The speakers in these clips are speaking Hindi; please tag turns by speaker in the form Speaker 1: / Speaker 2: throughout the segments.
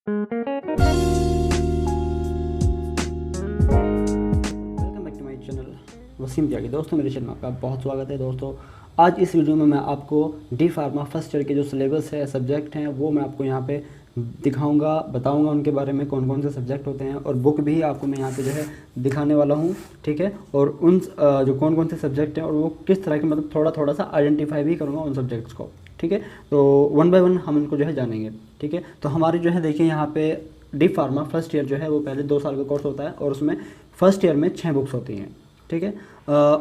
Speaker 1: Welcome back to my channel Wasim Tyagi. दोस्तों मेरे चैनल में आपका बहुत स्वागत है। दोस्तों आज इस वीडियो में मैं आपको डी फार्मा फर्स्ट ईयर के जो सिलेबस है, सब्जेक्ट हैं, वो मैं आपको यहाँ पे दिखाऊंगा, बताऊंगा उनके बारे में, कौन कौन से सब्जेक्ट होते हैं, और बुक भी आपको मैं यहाँ पे जो है दिखाने वाला हूँ। ठीक है, और उन जो कौन कौन से सब्जेक्ट हैं और वो किस तरह के, मतलब थोड़ा सा आइडेंटिफाई भी करूँगा उन सब्जेक्ट्स को। ठीक है, तो वन बाय वन हम उनको जो है जानेंगे। ठीक है, तो हमारी जो है देखिए यहाँ पे डी फार्मा फर्स्ट ईयर जो है वो पहले 2 साल का कोर्स होता है और उसमें फर्स्ट ईयर में 6 बुक्स होती हैं। ठीक है,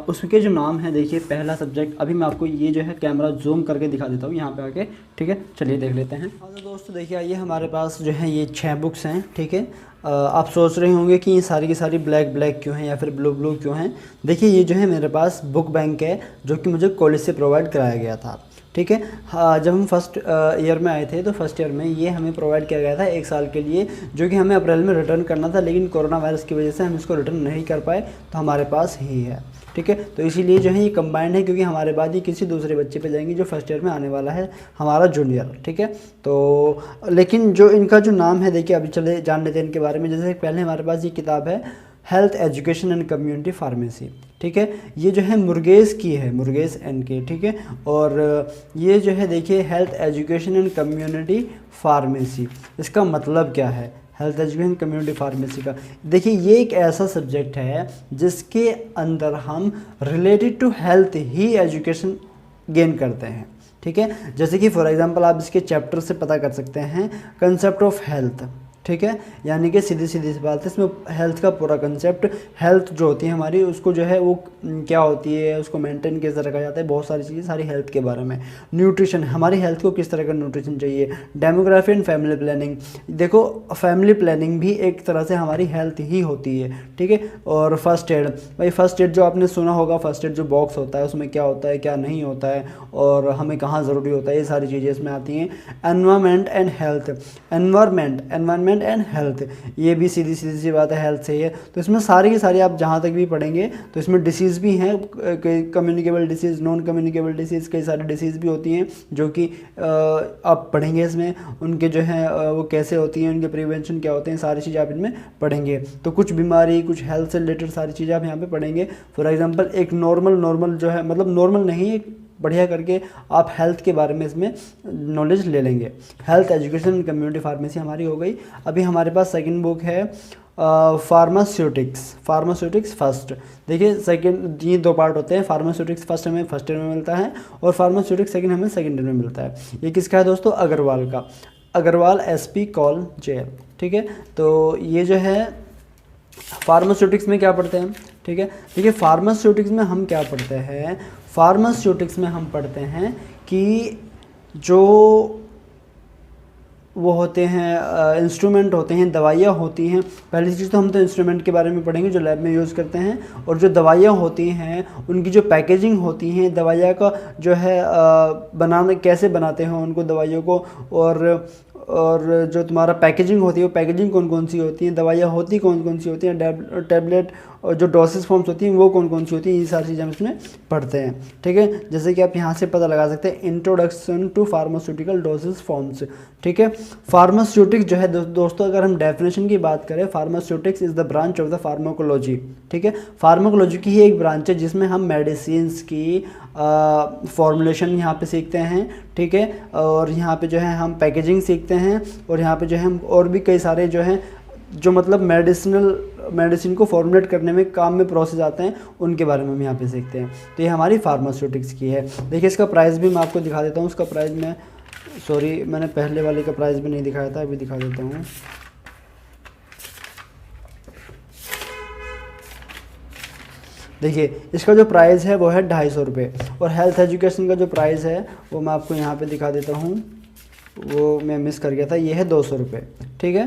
Speaker 1: उसके जो नाम है देखिए, पहला सब्जेक्ट, अभी मैं आपको ये जो है कैमरा जूम करके दिखा देता हूँ यहाँ पे आके। ठीक है, चलिए देख लेते हैं। तो दोस्तों देखिए, ये हमारे पास जो है ये 6 बुक्स हैं। ठीक है, आप सोच रहे होंगे कि ये सारी की सारी ब्लैक ब्लैक क्यों हैं या फिर ब्लू ब्लू क्यों हैं। देखिए, ये जो है मेरे पास बुक बैंक है जो कि मुझे कॉलेज से प्रोवाइड कराया गया था। ठीक है, हाँ, जब हम फर्स्ट ईयर में आए थे तो फर्स्ट ईयर में ये हमें प्रोवाइड किया गया था 1 साल के लिए, जो कि हमें अप्रैल में रिटर्न करना था, लेकिन कोरोना वायरस की वजह से हम इसको रिटर्न नहीं कर पाए, तो हमारे पास ही है। ठीक है, तो इसीलिए जो है ये कंबाइंड है, क्योंकि हमारे बाद ही किसी दूसरे बच्चे पे जाएंगे जो फर्स्ट ईयर में आने वाला है, हमारा जूनियर। ठीक है, तो लेकिन जो इनका जो नाम है देखिए, अभी चले जान लेते हैं इनके बारे में। जैसे पहले हमारे पास ये किताब है health education and community pharmacy. ठीक है, ये जो है मुर्गेस की है, मुर्गेस एन के। ठीक है, और ये जो है देखिए health education and community pharmacy, इसका मतलब क्या है हेल्थ एजुकेशन कम्युनिटी फार्मेसी का? देखिए, ये एक ऐसा सब्जेक्ट है जिसके अंदर हम रिलेटेड टू हेल्थ ही एजुकेशन गेन करते हैं। ठीक है, जैसे कि फॉर एग्जांपल आप इसके चैप्टर से पता कर सकते हैं कंसेप्ट ऑफ हेल्थ। ठीक है, यानी कि सीधी सी बात है, इसमें हेल्थ का पूरा कंसेप्ट, हेल्थ जो होती है हमारी, उसको जो है वो क्या होती है, उसको मेंटेन किस तरह रखा जाता है, बहुत सारी चीज़ें सारी हेल्थ के बारे में। न्यूट्रिशन, हमारी हेल्थ को किस तरह का न्यूट्रिशन चाहिए। डेमोग्राफी एंड फैमिली प्लानिंग, देखो फैमिली प्लानिंग भी एक तरह से हमारी हेल्थ ही होती है। ठीक है, और फर्स्ट एड, भाई फर्स्ट एड जो आपने सुना होगा, फर्स्ट एड जो बॉक्स होता है उसमें क्या होता है क्या नहीं होता है और हमें कहाँ ज़रूरी होता है, ये सारी चीज़ें इसमें आती हैं। Environment and health, environment and health, ये भी सीधी सी बात है, हेल्थ से ही है। तो इसमें सारी की सारी आप जहाँ तक भी पढ़ेंगे तो इसमें डिसीज़ भी हैं, कई communicable disease, non communicable disease, कई सारी डिसीज़ भी होती हैं जो कि आप पढ़ेंगे इसमें, उनके जो है वो कैसे होती हैं, उनके प्रिवेंशन क्या होते हैं, सारी चीज़ें आप इनमें पढ़ेंगे। तो कुछ बीमारी, कुछ हेल्थ से रिलेटेड सारी चीज़ें आप यहाँ पे पढ़ेंगे। फॉर एग्जांपल एक नॉर्मल जो है, मतलब नॉर्मल नहीं, एक बढ़िया करके आप हेल्थ के बारे में इसमें नॉलेज ले लेंगे। Health education and community pharmacy हमारी हो गई। अभी हमारे पास सेकंड बुक है फार्मास्यूटिक्स फर्स्ट। देखिए सेकंड, ये 2 पार्ट होते हैं। फार्मास्यूटिक्स फर्स्ट हमें फर्स्ट ईयर में मिलता है और फार्मास्यूटिक्स सेकंड हमें सेकंड ईयर में मिलता है। ये किसका है दोस्तों? अग्रवाल का, अग्रवाल SP कॉल जेल। ठीक है, तो ये जो है फार्मास्यूटिक्स में क्या पढ़ते हैं? ठीक है, देखिए फार्मास्यूटिक्स में हम क्या पढ़ते हैं, फार्मास्यूटिक्स में हम पढ़ते हैं कि जो वो होते हैं इंस्ट्रूमेंट होते हैं, दवाइयाँ होती हैं। पहली चीज़ तो हम तो इंस्ट्रूमेंट के बारे में पढ़ेंगे जो लैब में यूज़ करते हैं, और जो दवाइयाँ होती हैं उनकी जो पैकेजिंग होती हैं, दवाइयाँ का जो है बनाना, कैसे बनाते हैं उनको दवाइयों को, और जो तुम्हारा पैकेजिंग होती है वो पैकेजिंग कौन कौन सी होती है, दवाइयाँ होती कौन कौन सी होती हैं, टैबलेट और जो डोसेस फॉर्म्स होती हैं वो कौन कौन सी होती हैं, ये सारी चीज़ें हम इसमें पढ़ते हैं। ठीक है, जैसे कि आप यहाँ से पता लगा सकते हैं introduction to pharmaceutical doses forms. ठीक है, फार्मास्यूटिक्स जो है दोस्तों, अगर हम डेफिनेशन की बात करें, pharmaceutics is the branch of the pharmacology. ठीक है, फार्माकोलॉजी की ही एक ब्रांच है जिसमें हम मेडिसिन की फॉर्मुलेशन यहाँ पे सीखते हैं। ठीक है, और यहाँ पे जो है हम पैकेजिंग सीखते हैं, और यहाँ पे जो है हम और भी कई सारे जो हैं जो मतलब मेडिसिन को फॉर्मुलेट करने में काम में प्रोसेस आते हैं, उनके बारे में हम यहाँ पे सीखते हैं। तो ये हमारी फार्मास्यूटिक्स की है। देखिए इसका प्राइस भी मैं आपको दिखा देता हूँ। उसका प्राइस मैंने पहले वाले का प्राइस भी नहीं दिखाया था, अभी दिखा देता हूँ। देखिए इसका जो प्राइस है वो है 250 रुपये, और हेल्थ एजुकेशन का जो प्राइस है वो मैं आपको यहाँ पे दिखा देता हूँ, वो मैं मिस कर गया था, ये है 200 रुपये। ठीक है,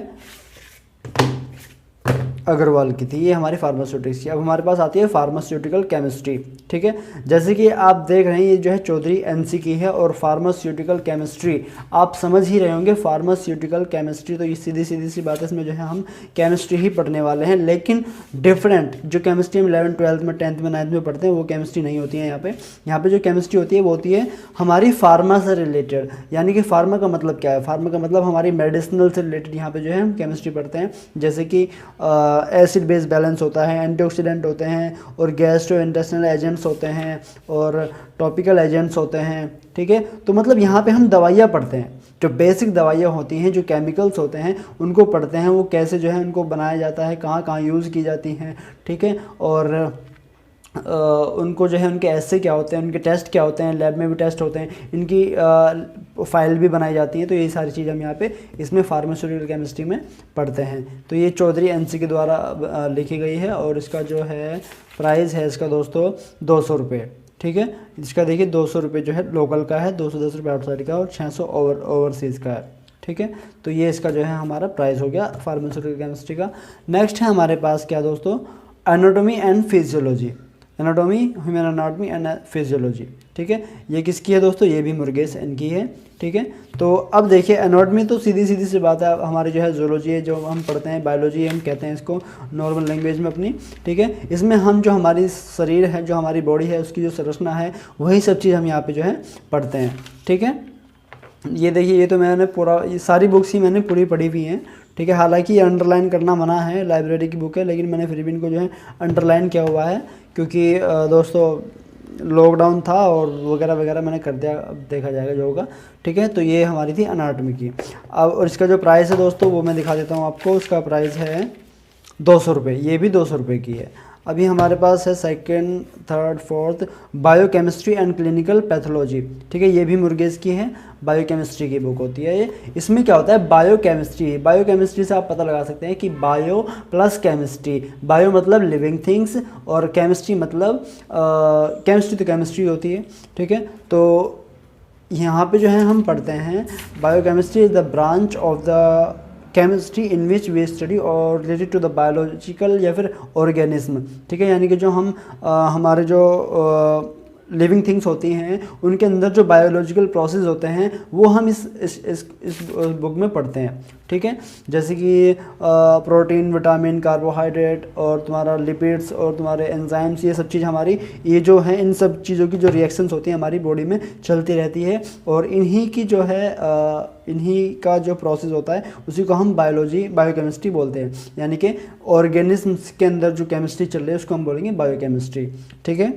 Speaker 1: अग्रवाल की थी, ये हमारी फार्मास्यूटिक्स की। अब हमारे पास आती है फार्मास्यूटिकल केमिस्ट्री, ठीक है। जैसे कि आप देख रहे हैं ये जो है चौधरी एनसी की है, और फार्मास्यूटिकल केमिस्ट्री आप समझ ही रहे होंगे। फार्मास्यूटिकल केमिस्ट्री तो ये सीधी सी बात है, इसमें जो है हम केमिस्ट्री ही पढ़ने वाले हैं, लेकिन डिफरेंट जो केमिस्ट्री हम 11th 12th में 10th में 9th में पढ़ते हैं वो केमिस्ट्री नहीं होती है यहाँ पे जो केमिस्ट्री होती है वो होती है हमारी फार्मा से रिलेटेड। यानी कि फार्मा का मतलब क्या है, फार्मा का मतलब हमारी मेडिसिनल से रिलेटेड यहाँ पे जो है हम केमिस्ट्री पढ़ते हैं। जैसे कि एसिड बेस बैलेंस होता है, एंटीऑक्सीडेंट होते हैं, और गैस्ट्रो इंटेस्टिनल एजेंट्स होते हैं, और टॉपिकल एजेंट्स होते हैं, ठीक है। तो मतलब यहाँ पे हम दवाइयाँ पढ़ते हैं, जो बेसिक दवाइयाँ होती हैं, जो केमिकल्स होते हैं उनको पढ़ते हैं, वो कैसे जो है उनको बनाया जाता है, कहाँ कहाँ यूज़ की जाती हैं, ठीक है। और उनको जो है उनके ऐसे क्या होते हैं, उनके टेस्ट क्या होते हैं, लैब में भी टेस्ट होते हैं, इनकी फाइल भी बनाई जाती है। तो ये सारी चीज़ हम यहाँ पे इसमें फार्मास्यूटिकल केमिस्ट्री में पढ़ते हैं। तो ये चौधरी एनसी के द्वारा लिखी गई है, और इसका जो है प्राइस है इसका दोस्तों 200 रुपये, ठीक है। इसका देखिए 200 रुपये जो है लोकल का है, 210 रुपये आउटसाइड का, और 600 ओवरसीज़ का है, ठीक है। तो ये इसका जो है हमारा प्राइस हो गया फार्मास्यूटिकल केमिस्ट्री का। नेक्स्ट है हमारे पास क्या दोस्तों, anatomy and physiology, anatomy, human anatomy and physiology, ठीक है। ये किसकी है दोस्तों, ये भी मुर्गेस इनकी है, ठीक है। तो अब देखिए एनाटॉमी तो सीधी सी बात है, हमारी जो है जूलॉजी है, जो हम पढ़ते हैं, बायोलॉजी हम कहते हैं इसको नॉर्मल लैंग्वेज में अपनी, ठीक है। इसमें हम जो हमारी शरीर है, जो हमारी बॉडी है, उसकी जो संरचना है, वही सब चीज़ हम यहाँ पे जो है पढ़ते हैं, ठीक है। ये देखिए, ये तो मैंने पूरा, ये सारी बुक्स ही मैंने पूरी पढ़ी हुई हैं, ठीक है। हालांकि ये अंडरलाइन करना मना है, लाइब्रेरी की बुक है, लेकिन मैंने फिर भी इनको जो है अंडरलाइन किया हुआ है, क्योंकि दोस्तों लॉकडाउन था और वगैरह वगैरह मैंने कर दिया, अब देखा जाएगा जो होगा, ठीक है। तो ये हमारी थी एनाटॉमी की। अब और इसका जो प्राइस है दोस्तों वो मैं दिखा देता हूँ आपको। इसका प्राइस है 200 रुपये, ये भी 200 रुपये की है। अभी हमारे पास है second, third, fourth, biochemistry and clinical pathology, ठीक है। ये भी मुर्गेस की है, बायोकेमिस्ट्री की बुक होती है ये। इसमें क्या होता है, बायोकेमिस्ट्री, बायोकेमिस्ट्री से आप पता लगा सकते हैं कि बायो प्लस केमिस्ट्री, बायो मतलब लिविंग थिंग्स, और केमिस्ट्री मतलब केमिस्ट्री तो केमिस्ट्री होती है, ठीक है। तो यहाँ पे जो है हम पढ़ते हैं biochemistry is the branch of the chemistry in which way study और रिलेटेड टू द बायोलॉजिकल या फिर ऑर्गेनिज्म, ठीक है। यानी कि जो हम हमारे जो लिविंग थिंग्स होती हैं उनके अंदर जो बायोलॉजिकल प्रोसेस होते हैं वो हम इस बुक में पढ़ते हैं, ठीक है। जैसे कि प्रोटीन, विटामिन, कार्बोहाइड्रेट, और तुम्हारा लिपिड्स, और तुम्हारे एंजाइम्स, ये सब चीज़ हमारी, ये जो है इन सब चीज़ों की जो रिएक्शंस होती हैं हमारी बॉडी में चलती रहती है, और इन्हीं की जो है इन्हीं का जो प्रोसेस होता है उसी को हम बायोकेमिस्ट्री बोलते हैं। यानी कि ऑर्गेनिज्म्स के अंदर जो केमिस्ट्री चल रही है उसको हम बोलेंगे बायोकेमिस्ट्री, ठीक है।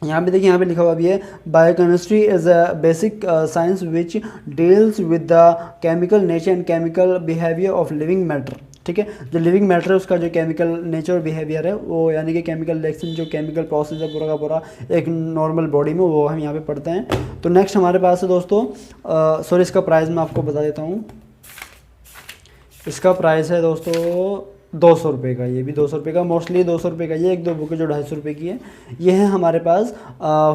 Speaker 1: यहाँ पे देखिए, यहाँ पे लिखा हुआ भी है biochemistry is a basic science which deals with the chemical nature and chemical behaviour of living matter, ठीक है। जो लिविंग मैटर है उसका जो केमिकल नेचर और बिहेवियर है वो, यानी कि केमिकल रिएक्शन, जो केमिकल प्रोसेस है पूरा का पूरा एक नॉर्मल बॉडी में, वो हम यहाँ पे पढ़ते हैं। तो नेक्स्ट हमारे पास है दोस्तों, सॉरी इसका प्राइस मैं आपको बता देता हूँ। इसका प्राइस है दोस्तों 200 रुपये का, ये भी 200 रुपये का, मोस्टली 200 रुपये का। ये एक दो बुक है जो 250 रुपये की है। ये है हमारे पास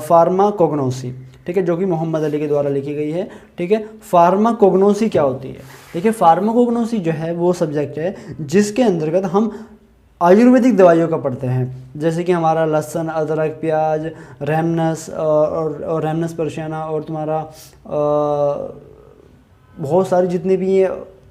Speaker 1: फार्माकोग्नोसी, ठीक है, जो कि मोहम्मद अली के द्वारा लिखी गई है, ठीक है। फार्माकोग्नोसी क्या होती है, देखिए फार्माकोग्नोसी जो है वो सब्जेक्ट है जिसके अंतर्गत हम आयुर्वेदिक दवाइयों का पढ़ते हैं। जैसे कि हमारा लहसुन, अदरक, प्याज, रेमनस और रेमनस पर्शियाना, और तुम्हारा बहुत सारी जितनी भी ये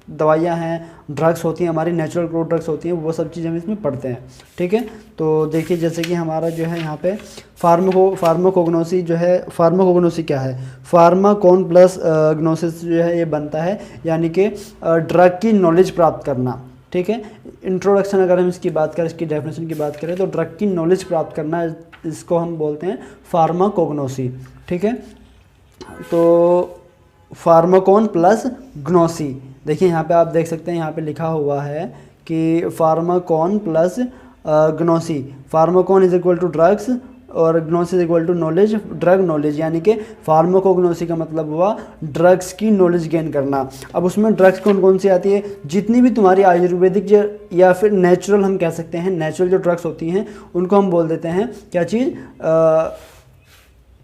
Speaker 1: दवाइयाँ हैं, ड्रग्स होती हैं, हमारी नेचुरल ग्रोथ ड्रग्स होती हैं, वो सब चीज़ें हम इसमें पढ़ते हैं, ठीक है। तो देखिए जैसे कि हमारा जो है यहाँ पे फार्माकोग्नोसी जो है, फार्माकोग्नोसी क्या है, फार्माकोन प्लस ग्नोसिस जो है ये बनता है, यानी कि ड्रग की नॉलेज प्राप्त करना, ठीक है। इंट्रोडक्शन अगर हम इसकी बात करें, इसकी डेफिनेशन की बात करें, तो ड्रग की नॉलेज प्राप्त करना, इसको हम बोलते हैं फार्माकोग्नोसी, ठीक है। तो फार्माकोन प्लस ग्नोसी, देखिए यहाँ पे आप देख सकते हैं, यहाँ पे लिखा हुआ है कि pharmakon plus gnosy, pharmakon is equal to drugs और gnosis is equal to knowledge, drug knowledge, यानी कि फार्माकोग्नोसी का मतलब हुआ ड्रग्स की नॉलेज गेन करना। अब उसमें ड्रग्स कौन कौन सी आती है, जितनी भी तुम्हारी आयुर्वेदिक या फिर नेचुरल हम कह सकते हैं, नेचुरल जो ड्रग्स होती हैं उनको हम बोल देते हैं क्या चीज़,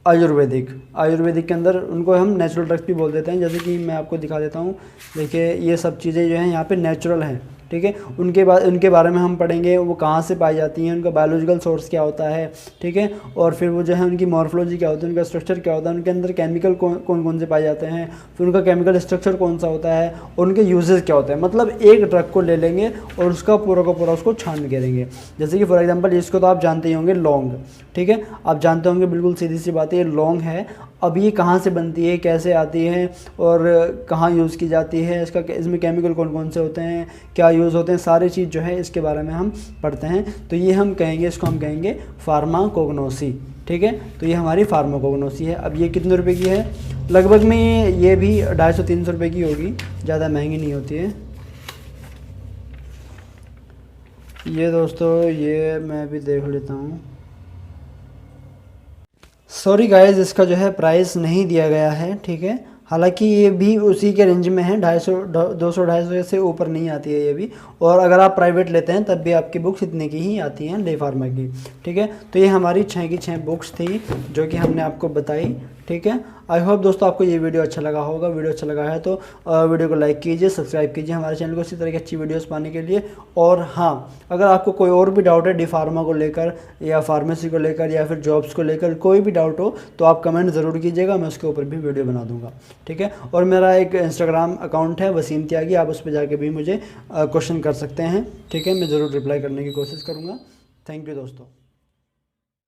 Speaker 1: आयुर्वेदिक के अंदर उनको हम नेचुरल ड्रग्स भी बोल देते हैं। जैसे कि मैं आपको दिखा देता हूँ, देखिए ये सब चीज़ें जो हैं यहाँ पे नेचुरल हैं, ठीक है। उनके बारे में हम पढ़ेंगे, वो कहाँ से पाई जाती हैं, उनका बायोलॉजिकल सोर्स क्या होता है, ठीक है। और फिर वो जो है उनकी मॉर्फोलॉजी क्या होती है, उनका स्ट्रक्चर क्या होता है, उनके अंदर केमिकल कौन कौन से पाए जाते हैं, फिर उनका केमिकल स्ट्रक्चर कौन सा होता है और उनके यूजेस क्या होते हैं। मतलब एक ड्रग को ले लेंगे और उसका पूरा का पूरा उसको छान करेंगे। जैसे कि फॉर एग्जांपल इसको तो आप जानते ही होंगे, लौंग, ठीक है, आप जानते होंगे, बिल्कुल सीधी सी बात है, ये लौंग है। अब ये कहाँ से बनती है, कैसे आती है और कहाँ यूज़ की जाती है, इसमें केमिकल कौन कौन से होते हैं, क्या यूज़ होते हैं, सारी चीज़ जो है इसके बारे में हम पढ़ते हैं। तो ये हम कहेंगे, इसको हम कहेंगे फार्माकोग्नोसी, ठीक है। तो ये हमारी फार्माकोग्नोसी है। अब ये कितने रुपए की है, लगभग में ये भी 250-300 रुपये की होगी, ज़्यादा महंगी नहीं होती है। ये दोस्तों ये मैं भी देख लेता हूँ। सॉरी गाइस, इसका जो है प्राइस नहीं दिया गया है, ठीक है। हालांकि ये भी उसी के रेंज में है, 250-250 से ऊपर नहीं आती है ये भी। और अगर आप प्राइवेट लेते हैं तब भी आपकी बुक्स इतने की ही आती हैं डे फार्मा की, ठीक है। तो ये हमारी 6 की 6 बुक्स थी जो कि हमने आपको बताई, ठीक है। आई होप दोस्तों आपको ये वीडियो अच्छा लगा होगा। वीडियो अच्छा लगा है तो वीडियो को लाइक कीजिए, सब्सक्राइब कीजिए हमारे चैनल को इसी तरह की अच्छी वीडियोस पाने के लिए। और हाँ, अगर आपको कोई और भी डाउट है डी फार्मा को लेकर या फार्मेसी को लेकर या फिर जॉब्स को लेकर, कोई भी डाउट हो तो आप कमेंट ज़रूर कीजिएगा, मैं उसके ऊपर भी वीडियो बना दूँगा, ठीक है। और मेरा एक इंस्टाग्राम अकाउंट है वसीम त्यागी, आप उस पर जाके भी मुझे क्वेश्चन कर सकते हैं, ठीक है। मैं ज़रूर रिप्लाई करने की कोशिश करूँगा। थैंक यू दोस्तों।